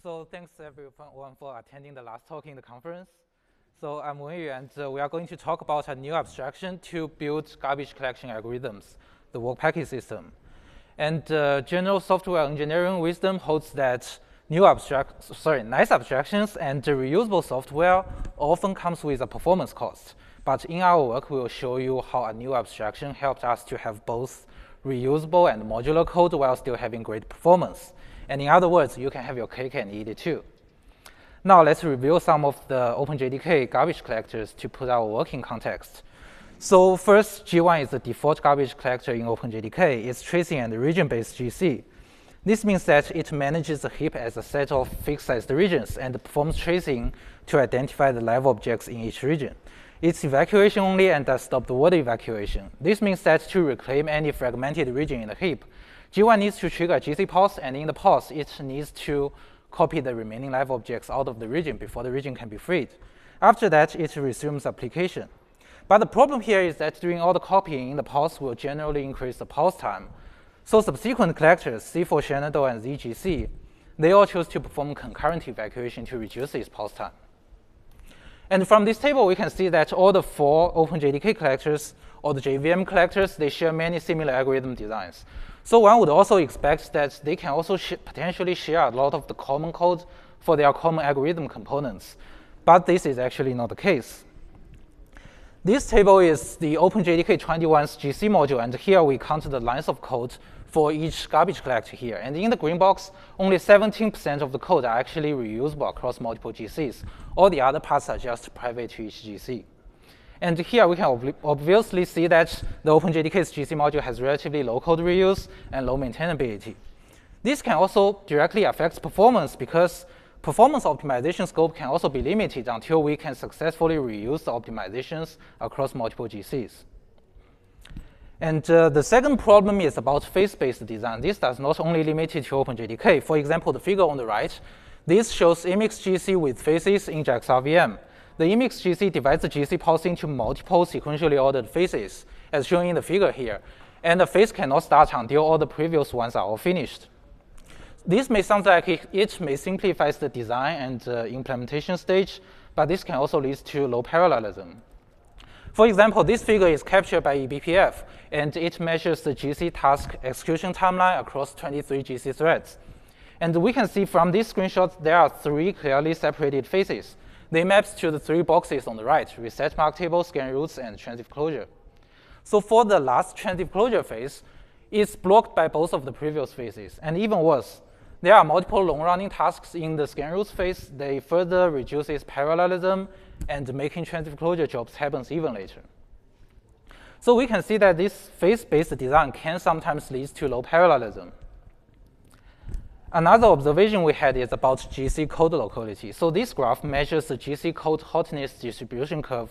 So thanks everyone for attending the last talk in the conference. So I'm Wenyu, and we are going to talk about a new abstraction to build garbage collection algorithms, the work package system. And general software engineering wisdom holds that nice abstractions and reusable software often comes with a performance cost. But in our work, we will show you how a new abstraction helped us to have both reusable and modular code while still having great performance. And in other words, you can have your cake and eat it too. Now let's review some of the OpenJDK garbage collectors to put our work in context. So first, G1 is the default garbage collector in OpenJDK. It's tracing and region-based GC. This means that it manages the heap as a set of fixed-sized regions and performs tracing to identify the live objects in each region. It's evacuation only and does stop the water evacuation. This means that to reclaim any fragmented region in the heap, G1 needs to trigger a GC pause, and in the pause, it needs to copy the remaining live objects out of the region before the region can be freed. After that, it resumes application. But the problem here is that doing all the copying in the pause will generally increase the pause time. So subsequent collectors, C4 Shenandoah and ZGC, they all choose to perform concurrent evacuation to reduce its pause time. And from this table, we can see that all the 4 OpenJDK collectors or the JVM collectors, they share many similar algorithm designs. So one would also expect that they can also potentially share a lot of the common code for their common algorithm components. But this is actually not the case. This table is the OpenJDK 21's GC module, and here we count the lines of code for each garbage collector here. And in the green box, only 17% of the code are actually reusable across multiple GCs. All the other parts are just private to each GC. And here we can obviously see that the OpenJDK's GC module has relatively low code reuse and low maintainability. This can also directly affect performance because performance optimization scope can also be limited until we can successfully reuse the optimizations across multiple GCs. And the second problem is about phase-based design. This does not only limit it to OpenJDK. For example, the figure on the right, this shows Emix GC with phases in JAX-RVM. The Emix GC divides the GC pulse into multiple sequentially ordered phases, as shown in the figure here. And the phase cannot start until all the previous ones are all finished. This may sound like it may simplify the design and implementation stage, but this can also lead to low parallelism. For example, this figure is captured by eBPF, and it measures the GC task execution timeline across 23 GC threads. And we can see from this screenshot, there are 3 clearly separated phases. They map to the 3 boxes on the right: reset mark table, scan routes, and transitive closure. So for the last transitive closure phase, it's blocked by both of the previous phases. And even worse, there are multiple long-running tasks in the scan routes phase. They further reduces parallelism and making transitive closure jobs happens even later. So we can see that this phase-based design can sometimes lead to low parallelism. Another observation we had is about GC code locality. So this graph measures the GC code hotness distribution curve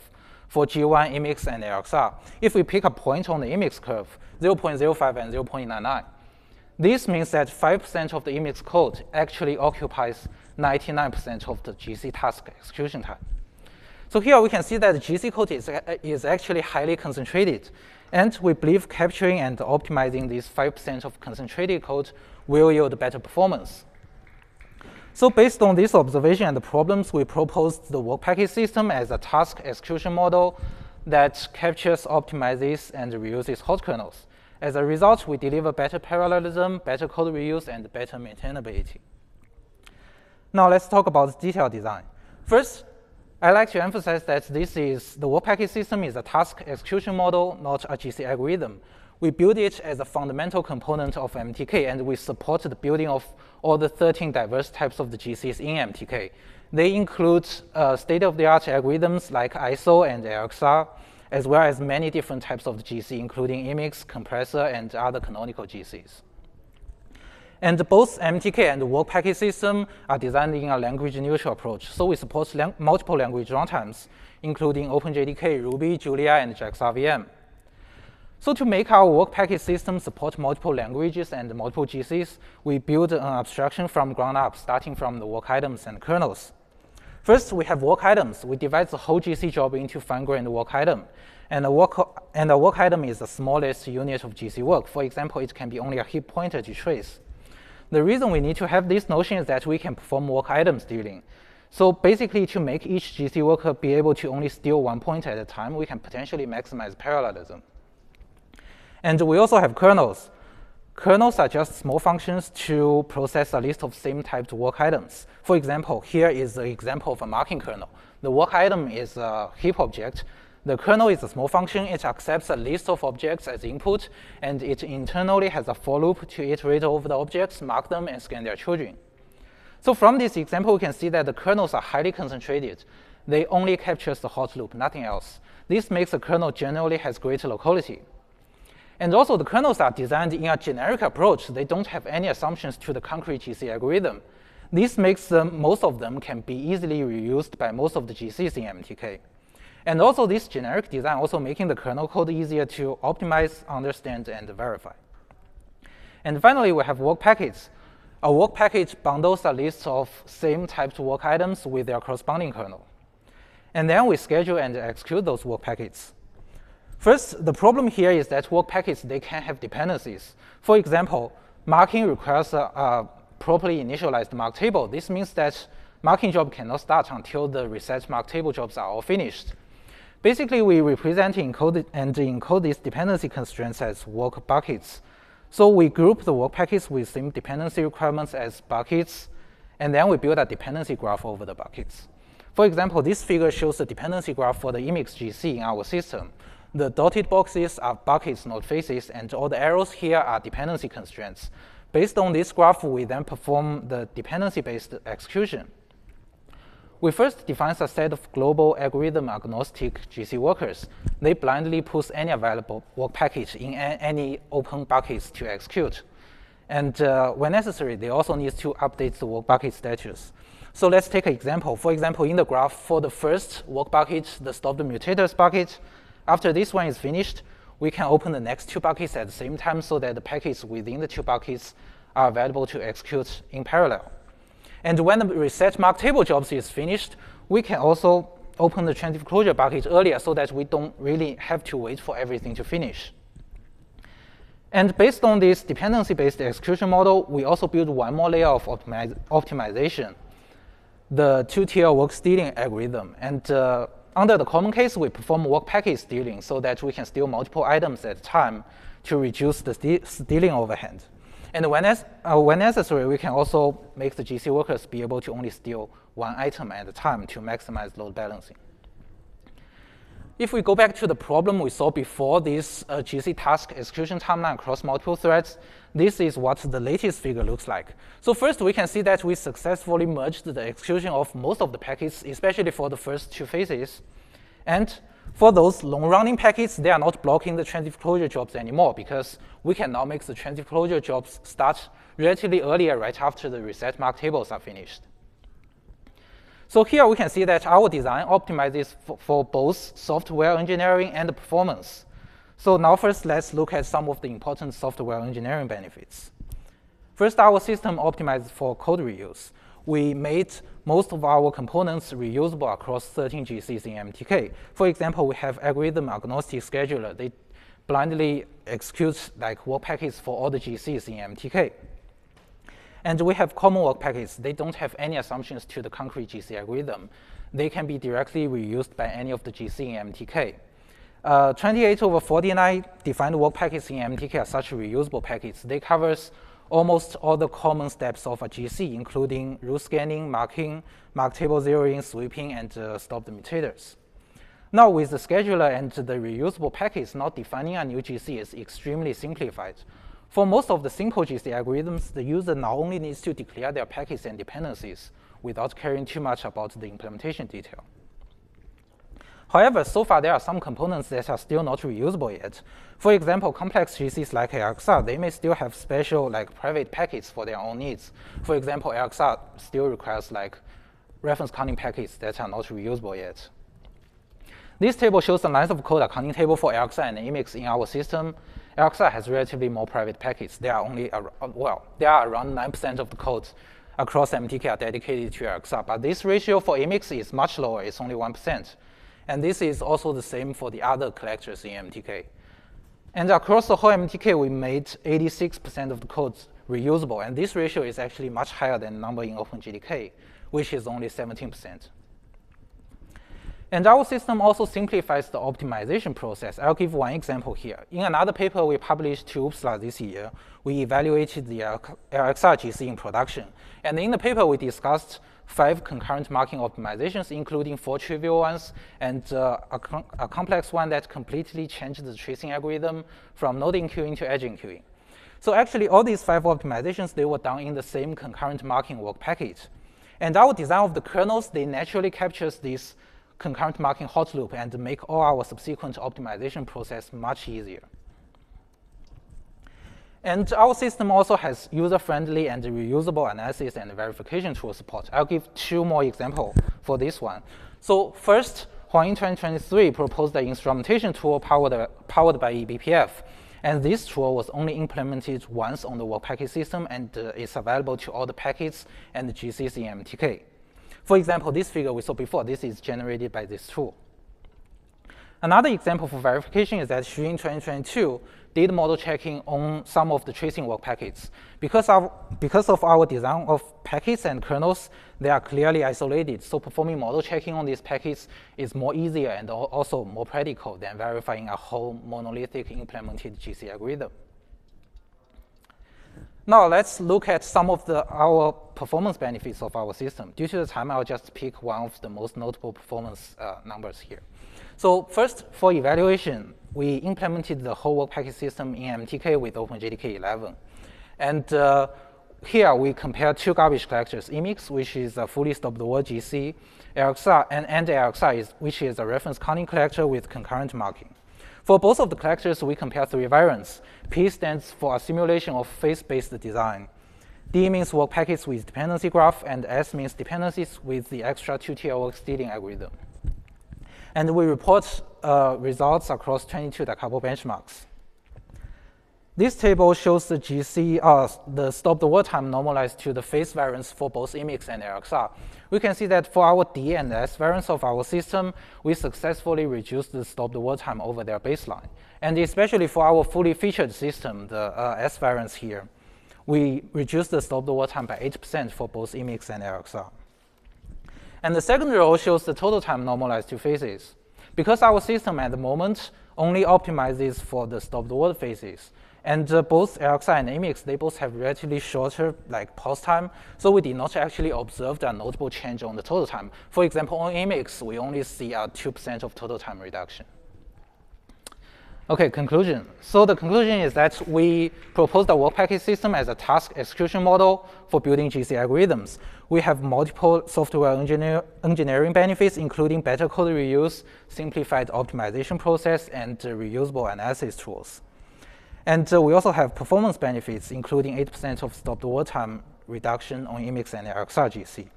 for G1, Emix, and LXR. If we pick a point on the Emix curve, 0.05 and 0.99, this means that 5% of the Emix code actually occupies 99% of the GC task execution time. So here we can see that the GC code is actually highly concentrated. And we believe capturing and optimizing this 5% of concentrated code will yield better performance. So based on this observation and the problems, we proposed the work package system as a task execution model that captures, optimizes, and reuses hot kernels. As a result, we deliver better parallelism, better code reuse, and better maintainability. Now let's talk about detailed design. First, I like to emphasize that the work package system is a task execution model, not a GC algorithm. We build it as a fundamental component of MTK, and we support the building of all the 13 diverse types of the GCs in MTK. They include state-of-the-art algorithms like ISO and LXR, as well as many different types of the GC, including Emix, compressor, and other canonical GCs. And both MTK and the work package system are designed in a language-neutral approach. So we support multiple language runtimes, including OpenJDK, Ruby, Julia, and JAX-RVM. So to make our work package system support multiple languages and multiple GCs, we build an abstraction from ground up, starting from the work items and kernels. First, we have work items. We divide the whole GC job into fine-grained work item. And a work item is the smallest unit of GC work. For example, it can be only a heap pointer to trace. The reason we need to have this notion is that we can perform work item stealing. So basically, to make each GC worker be able to only steal one point at a time, we can potentially maximize parallelism. And we also have kernels. Kernels are just small functions to process a list of same-typed work items. For example, here is an example of a marking kernel. The work item is a heap object. The kernel is a small function. It accepts a list of objects as input, and it internally has a for loop to iterate over the objects, mark them, and scan their children. So from this example, we can see that the kernels are highly concentrated. They only capture the hot loop, nothing else. This makes the kernel generally has greater locality. And also, the kernels are designed in a generic approach. They don't have any assumptions to the concrete GC algorithm. This makes most of them can be easily reused by most of the GCs in MTK. And also, this generic design also making the kernel code easier to optimize, understand, and verify. And finally, we have work packets. A work package bundles a list of same-typed work items with their corresponding kernel. And then we schedule and execute those work packets. First, the problem here is that work packets, they can have dependencies. For example, marking requires a properly initialized mark table. This means that marking job cannot start until the reset mark table jobs are all finished. Basically, we represent and encode these dependency constraints as work buckets. So we group the work packets with same dependency requirements as buckets, and then we build a dependency graph over the buckets. For example, this figure shows the dependency graph for the Emacs GC in our system. The dotted boxes are buckets, not faces, and all the arrows here are dependency constraints. Based on this graph, we then perform the dependency-based execution. We first define a set of global algorithm-agnostic GC workers. They blindly push any available work package in any open buckets to execute. And when necessary, they also need to update the work bucket status. So let's take an example. For example, in the graph, for the first work bucket, the stopped mutators bucket, after this one is finished, we can open the next two buckets at the same time so that the packets within the two buckets are available to execute in parallel. And when the reset mark table jobs is finished, we can also open the transitive closure bucket earlier so that we don't really have to wait for everything to finish. And based on this dependency-based execution model, we also build one more layer of optimization, the two-tier work stealing algorithm. And under the common case, we perform work package stealing so that we can steal multiple items at a time to reduce the stealing overhead. And when necessary, we can also make the GC workers be able to only steal one item at a time to maximize load balancing. If we go back to the problem we saw before this GC task execution timeline across multiple threads, this is what the latest figure looks like. So first, we can see that we successfully merged the execution of most of the packets, especially for the first two phases. And for those long-running packets, they are not blocking the transitive closure jobs anymore because we can now make the transitive closure jobs start relatively earlier right after the reset mark tables are finished. So here we can see that our design optimizes for both software engineering and performance. So now first, let's look at some of the important software engineering benefits. First, our system optimizes for code reuse. We made most of our components reusable across 13 GCs in MTK. For example, we have algorithm-agnostic scheduler. They blindly execute like work packets for all the GCs in MTK. And we have common work packets. They don't have any assumptions to the concrete GC algorithm. They can be directly reused by any of the GC in MTK. 28/49 defined work packets in MTK are such reusable packets. They covers almost all the common steps of a GC, including root scanning, marking, mark table zeroing, sweeping, and stop the mutators. Now, with the scheduler and the reusable packets, now defining a new GC is extremely simplified. For most of the simple GC algorithms, the user now only needs to declare their packets and dependencies without caring too much about the implementation detail. However, so far there are some components that are still not reusable yet. For example, complex GCs like ARXA, they may still have special private packets for their own needs. For example, ARXA still requires reference counting packets that are not reusable yet. This table shows the lines of code accounting table for ARXA and Emacs in our system. ARXA has relatively more private packets. There are around 9% of the code across MTK are dedicated to ARXA, but this ratio for Emacs is much lower. It's only 1%. And this is also the same for the other collectors in MTK. And across the whole MTK, we made 86% of the codes reusable. And this ratio is actually much higher than the number in OpenGDK, which is only 17%. And our system also simplifies the optimization process. I'll give one example here. In another paper we published to OOPSLA this year, we evaluated the LXR GC in production. And in the paper, we discussed 5 concurrent marking optimizations, including 4 trivial ones and a complex one that completely changed the tracing algorithm from node enqueuing to edge enqueuing. So actually, all these 5 optimizations, they were done in the same concurrent marking work package. And our design of the kernels, they naturally captures this concurrent marking hot loop and make all our subsequent optimization process much easier. And our system also has user-friendly and reusable analysis and verification tool support. I'll give 2 more examples for this one. So first, Huang in 2023 proposed the instrumentation tool powered by eBPF. And this tool was only implemented once on the work package system and is available to all the packets and the GCs in MTK. For example, this figure we saw before, this is generated by this tool. Another example for verification is that Xu in 2022 did model checking on some of the tracing work packets. Because of our design of packets and kernels, they are clearly isolated, so performing model checking on these packets is more easier and also more practical than verifying a whole monolithic implemented GC algorithm. Now let's look at some of our performance benefits of our system. Due to the time, I'll just pick one of the most notable performance numbers here. So first, for evaluation, we implemented the whole work package system in MTK with OpenGDK 11. And here we compare 2 garbage collectors, Emix, which is a fully stop-the-word GC, LXR, and LXR, which is a reference counting collector with concurrent marking. For both of the collectors, we compare 3 variants. P stands for a simulation of phase-based design. D means work packets with dependency graph, and S means dependencies with the extra 2-tier work stealing algorithm. And we report results across 22 decouple benchmarks. This table shows the GC, the stop-the-word time normalized to the phase variance for both Emix and LXR. We can see that for our D and S variants of our system, we successfully reduced the stop-the-word time over their baseline. And especially for our fully featured system, the S variants here, we reduced the stop-the-word time by 8% for both Emix and LXR. And the second row shows the total time normalized to phases. Because our system at the moment only optimizes for the stop-the-word phases, and both LXR and Emix, they both have relatively shorter pause time, so we did not actually observe a notable change on the total time. For example, on Emix, we only see a 2% of total time reduction. Okay, conclusion. So the conclusion is that we proposed the work package system as a task execution model for building GC algorithms. We have multiple software engineering benefits, including better code reuse, simplified optimization process, and reusable analysis tools. And we also have performance benefits, including 8% of stop-the-word time reduction on Emix and LXR GC.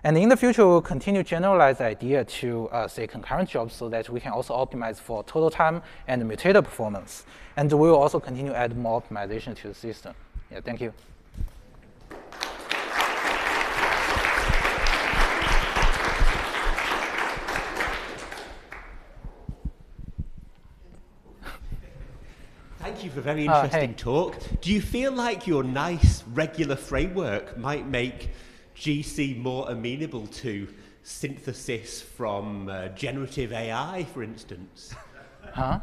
And in the future, we'll continue to generalize the idea to, say, concurrent jobs so that we can also optimize for total time and mutator performance. And we will also continue to add more optimization to the system. Yeah, thank you. Thank you for a very interesting talk. Do you feel like your nice, regular framework might make GC more amenable to synthesis from generative AI, for instance? Huh?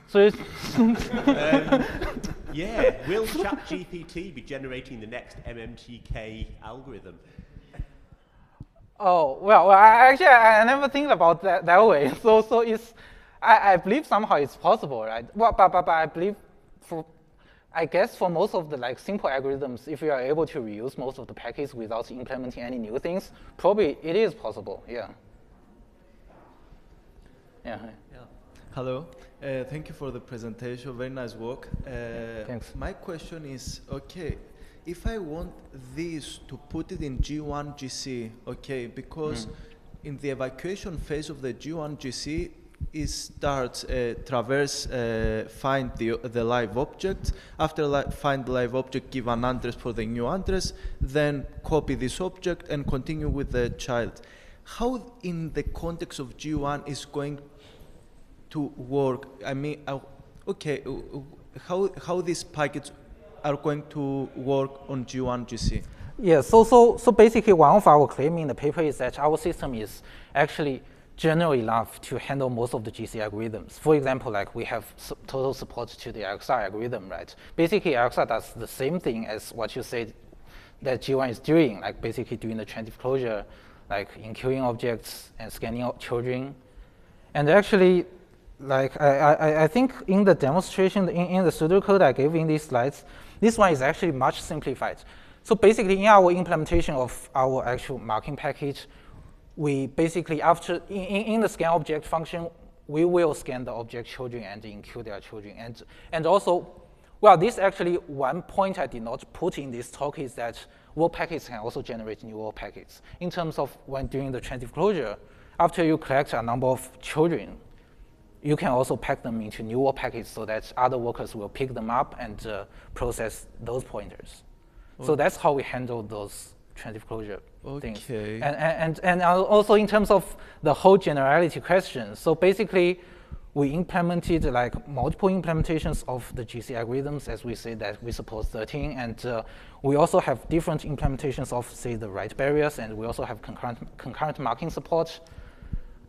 So yeah, will ChatGPT be generating the next MMTK algorithm? Oh, well, actually, I never think about that way. So it's, I believe somehow it's possible, right? Well, but I believe I guess for most of the simple algorithms, if you are able to reuse most of the packets without implementing any new things, probably it is possible, yeah. Yeah. Hello, thank you for the presentation, very nice work. Thanks. My question is, okay, if I want this to put it in G1 GC, okay, because in the evacuation phase of the G1 GC, it starts traverse, find the live object. After find the live object, give an address for the new address, then copy this object and continue with the child. How in the context of G1 is going to work? I mean, okay, how this package are going to work on G1 GC? Yeah, so basically one of our claim in the paper is that our system is actually general enough to handle most of the GC algorithms. For example, like we have total support to the XR algorithm, right? Basically, XR does the same thing as what you said that G1 is doing, like basically doing the transitive closure, like enqueuing objects and scanning out children. And actually, like I think in the demonstration, in the pseudocode I gave in these slides, this one is actually much simplified. So basically, in our implementation of our actual marking package, we basically, after in the scan object function, we will scan the object children and enqueue their children. And also, well, this actually one point I did not put in this talk is that work packets can also generate new work packets. In terms of when doing the transitive closure, after you collect a number of children, you can also pack them into new work packets so that other workers will pick them up and process those pointers. Okay. So that's how we handle those transitive closure things. And also in terms of the whole generality question, so basically we implemented like multiple implementations of the GC algorithms, as we say that we support 13, and we also have different implementations of, say, the write barriers, and we also have concurrent marking support.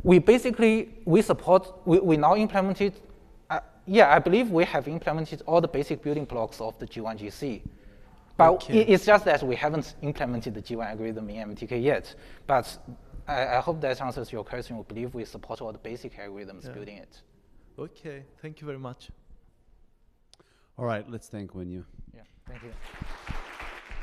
We now implemented, I believe we have implemented all the basic building blocks of the G1 GC. But it's just that we haven't implemented the G1 algorithm in MTK yet. But I hope that answers your question. We believe we support all the basic algorithms building it. Okay, thank you very much. All right, let's thank Wenyu. Yeah, thank you.